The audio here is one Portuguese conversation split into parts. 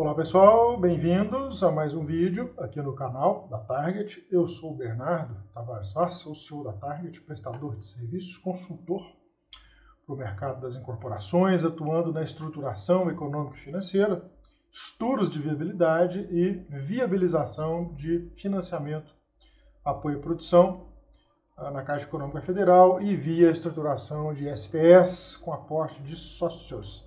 Olá pessoal, bem-vindos a mais um vídeo aqui no canal da Target. Eu sou o Bernardo Tavares Vaz, sou o CEO da Target, prestador de serviços, consultor para o mercado das incorporações, atuando na estruturação econômica e financeira, estudos de viabilidade e viabilização de financiamento, apoio à produção na Caixa Econômica Federal e via estruturação de SPS com aporte de sócios.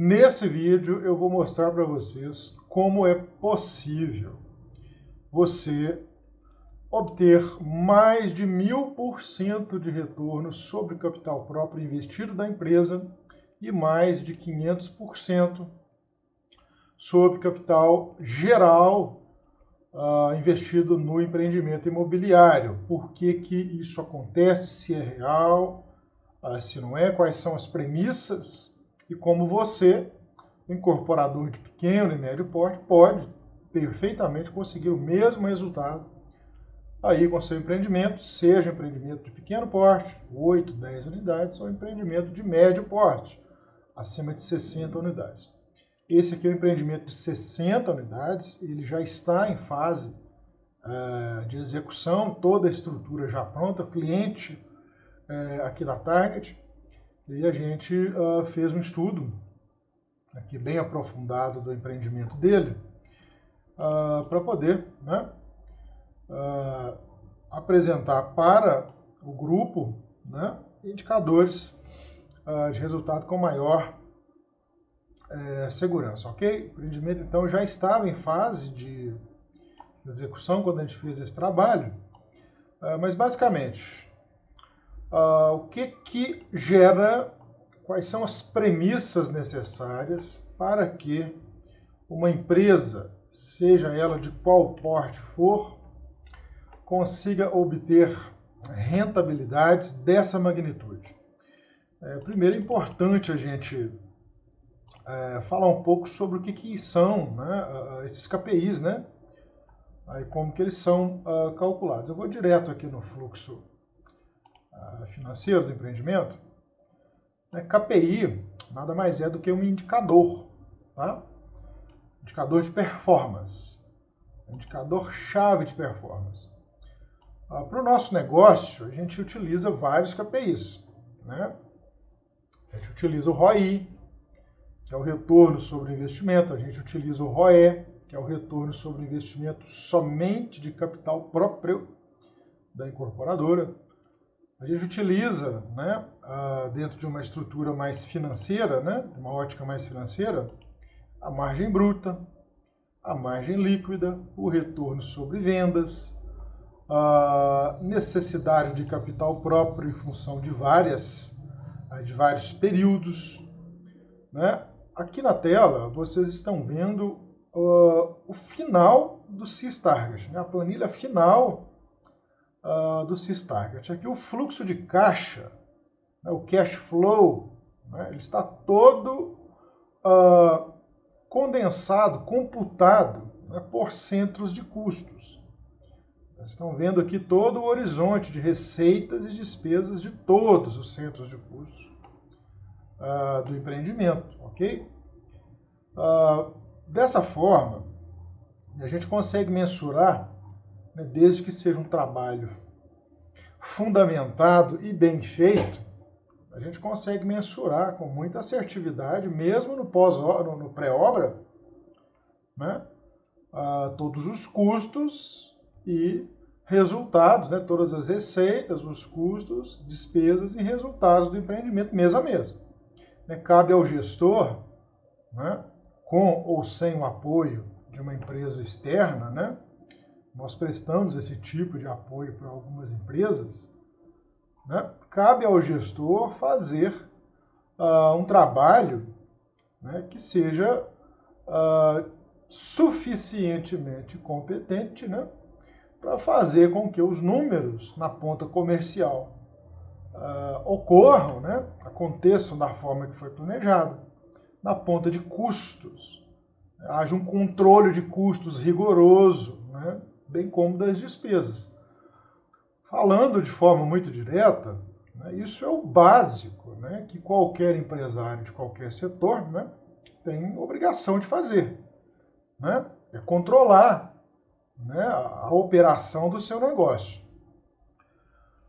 Nesse vídeo eu vou mostrar para vocês como é possível você obter mais de 1000% de retorno sobre o capital próprio investido da empresa e mais de 500% sobre capital geral investido no empreendimento imobiliário. Por que que isso acontece, se é real, se não é, quais são as premissas e como você, incorporador de pequeno e médio porte, pode perfeitamente conseguir o mesmo resultado aí com seu empreendimento, seja empreendimento de pequeno porte, 8, 10 unidades, ou empreendimento de médio porte, acima de 60 unidades. Esse aqui é um empreendimento de 60 unidades, ele já está em fase de execução, toda a estrutura já pronta, cliente aqui da Target, e a gente fez um estudo aqui bem aprofundado do empreendimento dele para poder apresentar para o grupo indicadores de resultado com maior segurança, ok? O empreendimento então já estava em fase de execução quando a gente fez esse trabalho, mas basicamente o que gera, quais são as premissas necessárias para que uma empresa, seja ela de qual porte for, consiga obter rentabilidades dessa magnitude. Primeiro é importante a gente falar um pouco sobre o que são esses KPIs, Aí como que eles são calculados. Eu vou direto aqui no fluxo financeiro do empreendimento. KPI nada mais é do que um indicador, tá? Indicador de performance, indicador-chave de performance. Para o nosso negócio, a gente utiliza vários KPIs, A gente utiliza o ROI, que é o retorno sobre o investimento, a gente utiliza o ROE, que é o retorno sobre o investimento somente de capital próprio da incorporadora. A gente utiliza, dentro de uma estrutura mais financeira, uma ótica mais financeira, a margem bruta, a margem líquida, o retorno sobre vendas, a necessidade de capital próprio em função de vários períodos. Aqui na tela vocês estão vendo o final do CIS-Target, a planilha final do CIS-Target. Aqui o fluxo de caixa, o cash flow, ele está todo condensado, computado por centros de custos. Vocês estão vendo aqui todo o horizonte de receitas e despesas de todos os centros de custos do empreendimento, ok? Dessa forma, a gente consegue mensurar, desde que seja um trabalho fundamentado e bem feito, a gente consegue mensurar com muita assertividade, mesmo no pré-obra, todos os custos e resultados, todas as receitas, os custos, despesas e resultados do empreendimento mês a mês. Cabe ao gestor, com ou sem o apoio de uma empresa externa, nós prestamos esse tipo de apoio para algumas empresas, cabe ao gestor fazer um trabalho que seja suficientemente competente para fazer com que os números na ponta comercial ocorram, aconteçam da forma que foi planejada. Na ponta de custos, haja um controle de custos rigoroso, bem como das despesas. Falando de forma muito direta, isso é o básico que qualquer empresário de qualquer setor tem obrigação de fazer. né? É controlar, né, a operação do seu negócio.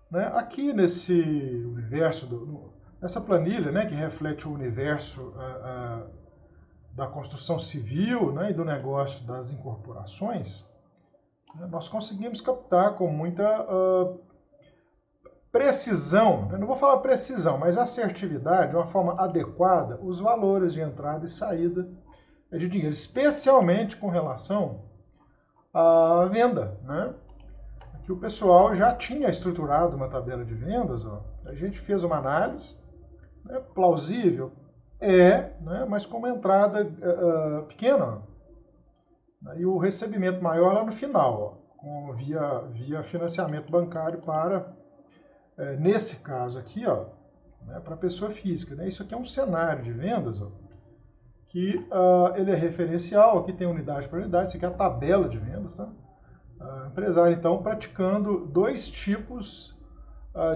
Né? Aqui nesse universo, nessa planilha, né, que reflete o universo da construção civil, né, e do negócio das incorporações, né, nós conseguimos captar com muita precisão, eu não vou falar precisão, mas assertividade, de uma forma adequada, os valores de entrada e saída de dinheiro, especialmente com relação à venda, né? Aqui o pessoal já tinha estruturado uma tabela de vendas, ó. A gente fez uma análise, né, plausível, né, mas com uma entrada pequena, né, e o recebimento maior lá no final, ó, via financiamento bancário para, nesse caso aqui, ó, né, para pessoa física. Né? Isso aqui é um cenário de vendas, ó, que ele é referencial, aqui tem unidade por unidade, isso aqui é a tabela de vendas, tá? Empresário, então, praticando dois tipos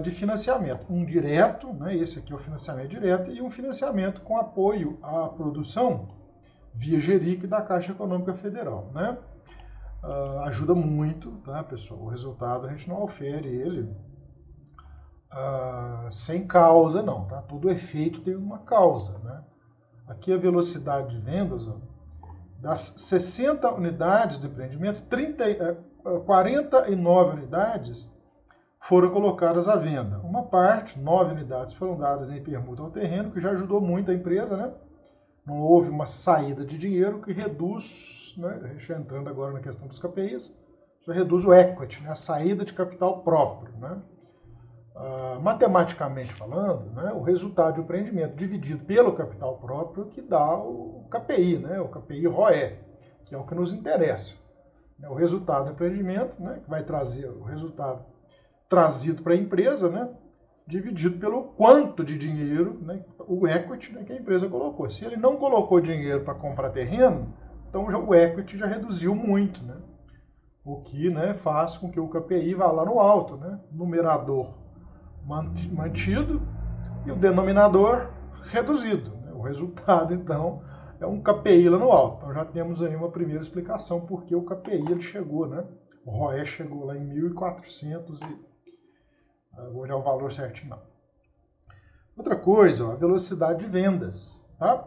de financiamento. Um direto, né, esse aqui é o financiamento direto, e um financiamento com apoio à produção via GERIC da Caixa Econômica Federal. Né? Ajuda muito, tá, pessoal? O resultado a gente não ofere ele sem causa, não. Tá? Todo efeito tem uma causa. Né? Aqui a velocidade de vendas, ó, das 60 unidades de empreendimento, 49 unidades foram colocadas à venda. Uma parte, 9 unidades, foram dadas em permuta ao terreno, que já ajudou muito a empresa, né? Não houve uma saída de dinheiro que reduz, né? Já entrando agora na questão dos KPIs, já reduz o equity, né? A saída de capital próprio, né? Matematicamente falando, né? O resultado de um empreendimento dividido pelo capital próprio que dá o KPI, né? O KPI ROE, que é o que nos interessa. O resultado do empreendimento, né? Que vai trazer o resultado trazido para a empresa, né, dividido pelo quanto de dinheiro, né, o equity, né, que a empresa colocou. Se ele não colocou dinheiro para comprar terreno, então o equity já reduziu muito, né, o que, né, faz com que o KPI vá lá no alto, né, numerador mantido e o denominador reduzido. Né, o resultado, então, é um KPI lá no alto. Então já temos aí uma primeira explicação porque o KPI ele chegou, né, o ROE chegou lá em 1.400 vou olhar o valor certinho, não. Outra coisa, ó, a velocidade de vendas. Tá?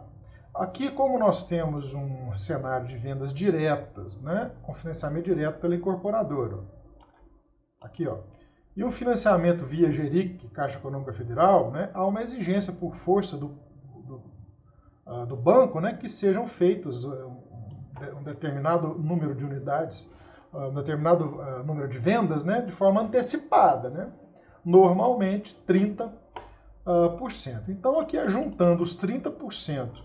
Aqui, como nós temos um cenário de vendas diretas, né, com financiamento direto pela incorporadora. Aqui, ó. E o financiamento via GERIC, Caixa Econômica Federal, né, há uma exigência por força do banco, né, que sejam feitos um determinado número de unidades, um determinado número de vendas, né, de forma antecipada, né? Normalmente 30%. Então aqui é juntando os 30%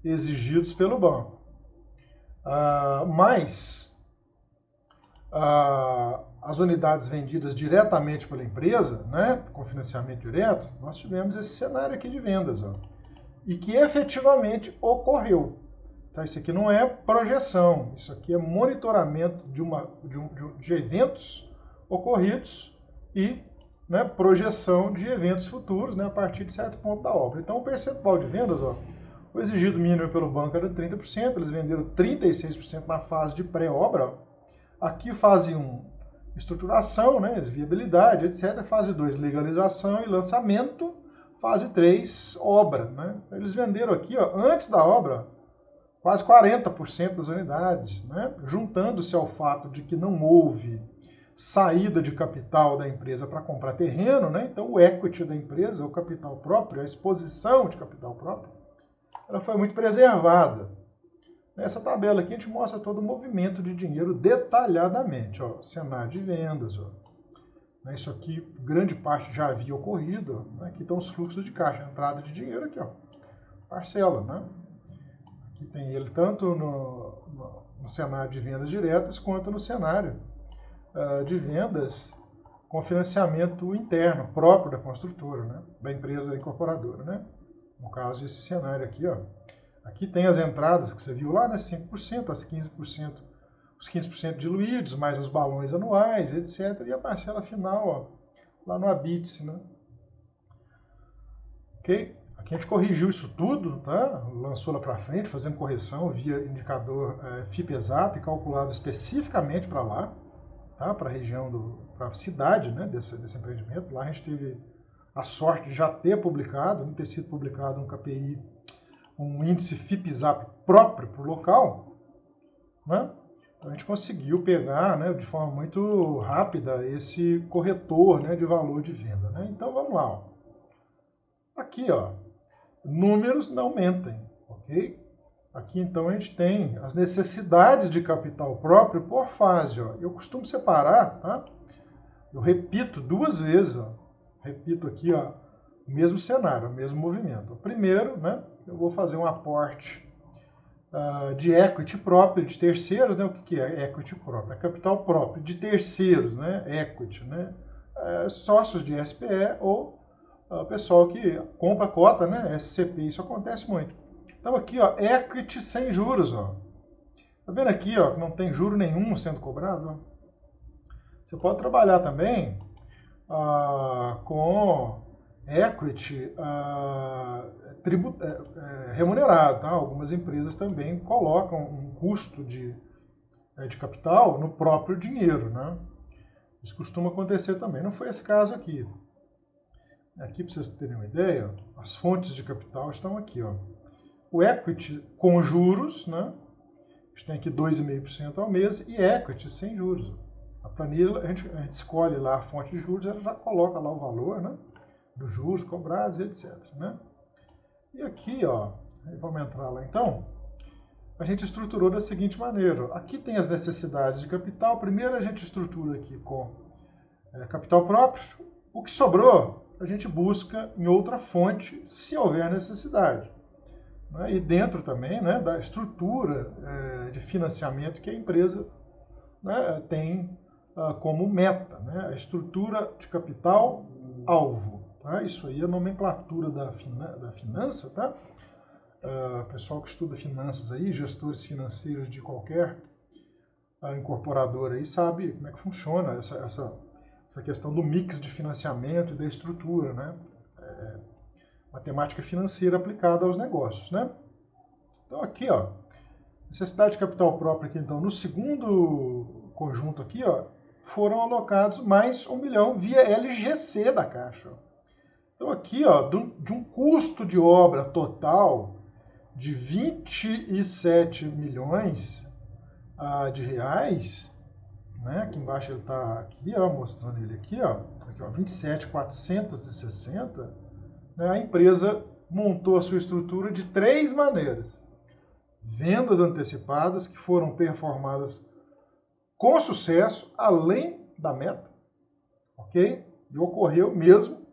exigidos pelo banco, mais as unidades vendidas diretamente pela empresa, né, com financiamento direto, nós tivemos esse cenário aqui de vendas, ó, e que efetivamente ocorreu. Então, isso aqui não é projeção, isso aqui é monitoramento de eventos ocorridos e, né, projeção de eventos futuros, né, a partir de certo ponto da obra. Então, o percentual de vendas, ó, o exigido mínimo pelo banco era 30%, eles venderam 36% na fase de pré-obra. Aqui, fase 1, estruturação, né, viabilidade, etc. Fase 2, legalização e lançamento. Fase 3, obra. Né? Eles venderam aqui, ó, antes da obra, quase 40% das unidades, né? Juntando-se ao fato de que não houve saída de capital da empresa para comprar terreno, né? Então o equity da empresa, o capital próprio, a exposição de capital próprio, ela foi muito preservada. Nessa tabela aqui a gente mostra todo o movimento de dinheiro detalhadamente, ó, cenário de vendas, ó. Isso aqui, grande parte já havia ocorrido, ó, né? Aqui estão os fluxos de caixa, entrada de dinheiro aqui, ó, parcela, né? Aqui tem ele tanto no cenário de vendas diretas quanto no cenário de vendas com financiamento interno, próprio da construtora, né? Da empresa incorporadora. Né? No caso, esse cenário aqui, ó. Aqui tem as entradas que você viu lá, né? 5%, as 15%, os 15% diluídos, mais os balões anuais, etc. E a parcela final, ó, lá no ABITS. Né? Ok? Aqui a gente corrigiu isso tudo, tá? Lançou lá para frente, fazendo correção via indicador FIPESAP, calculado especificamente para lá, tá? Para a região, para a cidade, né? desse empreendimento. Lá a gente teve a sorte de já ter publicado, não ter sido publicado um KPI, um índice FIPESAP próprio para o local, né? Então a gente conseguiu pegar, né, de forma muito rápida esse corretor, né, de valor de venda, né? Então vamos lá, ó. Aqui, ó, números não mentem, ok? Aqui então a gente tem as necessidades de capital próprio por fase, ó. Eu costumo separar, tá? Eu repito 2 vezes, ó. Repito aqui, ó, o mesmo cenário, o mesmo movimento. Primeiro, né, eu vou fazer um aporte de equity próprio de terceiros, né? O que é equity próprio? É capital próprio de terceiros, né? Equity, né? Sócios de SPE ou pessoal que compra cota, né? SCP, isso acontece muito. Então aqui, ó, equity sem juros, ó. Tá vendo aqui, ó, que não tem juro nenhum sendo cobrado? Ó? Você pode trabalhar também com equity remunerado, tá? Algumas empresas também colocam um custo de capital no próprio dinheiro, né? Isso costuma acontecer também. Não foi esse caso aqui. Aqui, para vocês terem uma ideia, as fontes de capital estão aqui, ó. O equity com juros, né? A gente tem aqui 2,5% ao mês e equity sem juros. A planilha, a gente escolhe lá a fonte de juros, ela já coloca lá o valor, né? Dos juros cobrados, etc, né? E aqui, ó, vamos entrar lá então, a gente estruturou da seguinte maneira. Aqui tem as necessidades de capital. Primeiro a gente estrutura aqui com capital próprio. O que sobrou, a gente busca em outra fonte, se houver necessidade. Né? E dentro também, né, da estrutura de financiamento que a empresa, né, tem como meta, né? A estrutura de capital alvo. Tá? Isso aí é a nomenclatura da finança, tá? Pessoal que estuda finanças aí, gestores financeiros de qualquer incorporadora aí, sabe como é que funciona essa questão do mix de financiamento e da estrutura, né? Matemática financeira aplicada aos negócios, né? Então aqui, ó, necessidade de capital próprio aqui, então, no segundo conjunto aqui, ó, foram alocados mais 1 milhão via LGC da Caixa. Então aqui, ó, de um custo de obra total de 27 milhões de reais, né? Aqui embaixo ele está aqui, ó, mostrando ele aqui, ó, 27.460, né? A empresa montou a sua estrutura de 3 maneiras. Vendas antecipadas que foram performadas com sucesso, além da meta, ok? E ocorreu mesmo.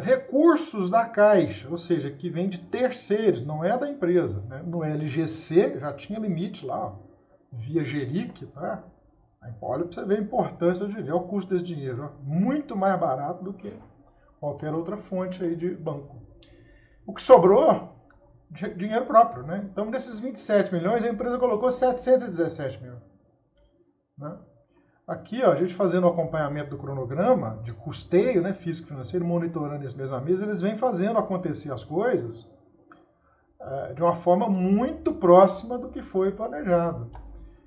Recursos da Caixa, ou seja, que vem de terceiros, não é da empresa. Né? No LGC já tinha limite lá, ó, via GERIC, tá? Olha para você ver a importância do dinheiro, o custo desse dinheiro, ó, muito mais barato do que qualquer outra fonte aí de banco. O que sobrou, dinheiro próprio, né? Então, desses 27 milhões, a empresa colocou 717 mil. Né? Aqui, ó, a gente fazendo o acompanhamento do cronograma de custeio, né, físico-financeiro, monitorando isso mês a mês, eles vêm fazendo acontecer as coisas de uma forma muito próxima do que foi planejado.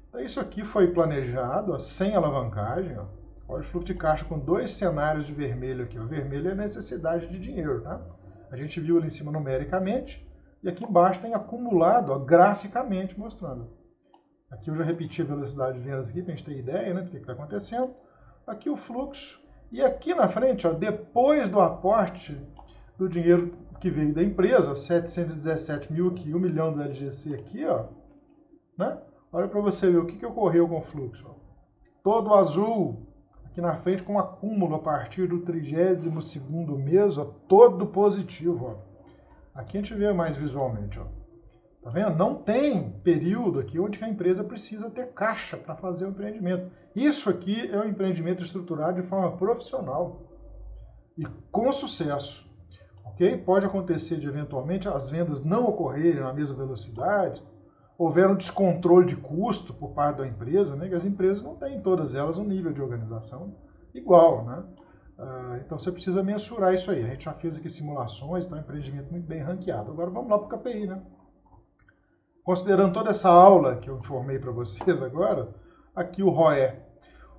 Então, isso aqui foi planejado, ó, sem alavancagem. Ó. Olha o fluxo de caixa com 2 cenários de vermelho aqui. O vermelho é a necessidade de dinheiro, tá? A gente viu ali em cima numericamente, e aqui embaixo tem acumulado, ó, graficamente mostrando. Aqui eu já repeti a velocidade de vendas aqui, para a gente ter ideia, né, do que está acontecendo. Aqui o fluxo. E aqui na frente, ó, depois do aporte do dinheiro que veio da empresa, 717 mil aqui, 1 milhão do LGC aqui, ó, né? Olha para você ver o que ocorreu com o fluxo. Ó. Todo azul, aqui na frente com acúmulo a partir do 32º mês, ó, todo positivo. Ó. Aqui a gente vê mais visualmente, ó. Tá vendo? Não tem período aqui onde a empresa precisa ter caixa para fazer o empreendimento. Isso aqui é um empreendimento estruturado de forma profissional e com sucesso. Ok? Pode acontecer de eventualmente as vendas não ocorrerem na mesma velocidade, houver um descontrole de custo por parte da empresa, né? Que as empresas não têm todas elas um nível de organização igual, né? Então você precisa mensurar isso aí. A gente já fez aqui simulações, então é um empreendimento muito bem ranqueado. Agora vamos lá para o KPI, né? Considerando toda essa aula que eu informei para vocês agora, aqui o ROE.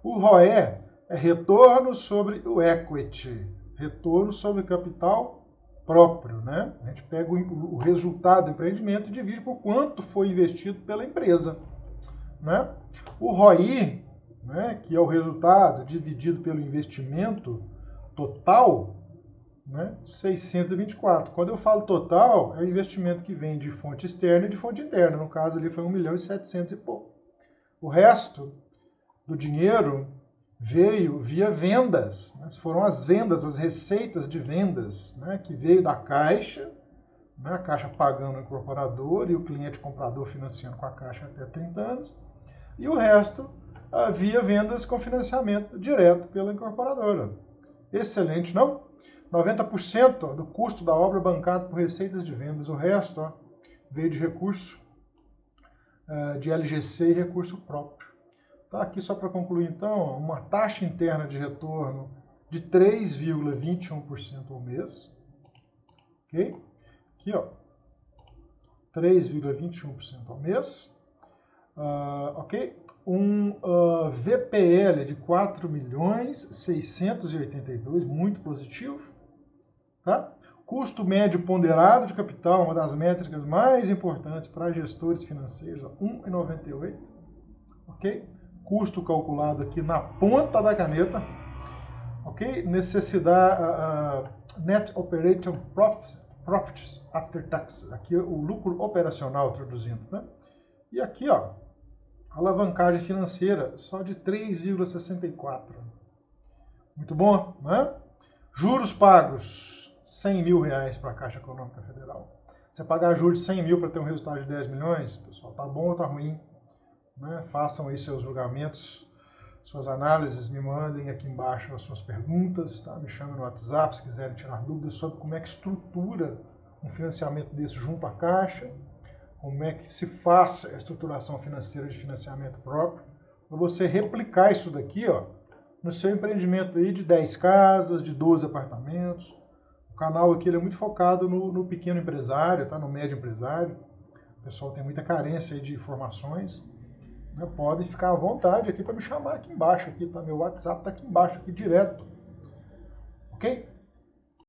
O ROE é retorno sobre o equity, retorno sobre o capital próprio, né? A gente pega o resultado do empreendimento e divide por quanto foi investido pela empresa, né? O ROI, né, que é o resultado dividido pelo investimento total, né, 624. Quando eu falo total, é o investimento que vem de fonte externa e de fonte interna. No caso ali foi 1.700.000 e pouco. O resto do dinheiro veio via vendas, né? Foram as vendas, as receitas de vendas, né, que veio da Caixa, né, a Caixa pagando o incorporador e o cliente comprador financiando com a Caixa até 30 anos, e o resto via vendas com financiamento direto pela incorporadora. Excelente, não? 90% do custo da obra bancado por receitas de vendas, o resto veio de recurso de LGC e recurso próprio. Tá, aqui só para concluir então, uma taxa interna de retorno de 3,21% ao mês, ok? Aqui ó, 3,21% ao mês, ok? Um VPL de 4.682.000, muito positivo, tá? Custo médio ponderado de capital, uma das métricas mais importantes para gestores financeiros, 1,98, ok? Custo calculado aqui na ponta da caneta, ok? Necessidade, Net Operating Profits After Tax, aqui o lucro operacional traduzindo, né? E aqui, ó, alavancagem financeira só de 3,64. Muito bom, né? Juros pagos, R$100.000 para a Caixa Econômica Federal. Você pagar juros de 100 mil para ter um resultado de 10 milhões, pessoal, tá bom ou tá ruim? Né? Façam aí seus julgamentos, suas análises, me mandem aqui embaixo as suas perguntas, tá? Me chamem no WhatsApp se quiserem tirar dúvidas sobre como é que estrutura um financiamento desse junto à Caixa, como é que se faz a estruturação financeira de financiamento próprio, para você replicar isso daqui, ó, no seu empreendimento aí de 10 casas, de 12 apartamentos. O canal aqui ele é muito focado no pequeno empresário, tá? No médio empresário. O pessoal tem muita carência aí de informações. Né? Podem ficar à vontade aqui para me chamar aqui embaixo, aqui, tá? Meu WhatsApp está aqui embaixo, aqui direto. Ok?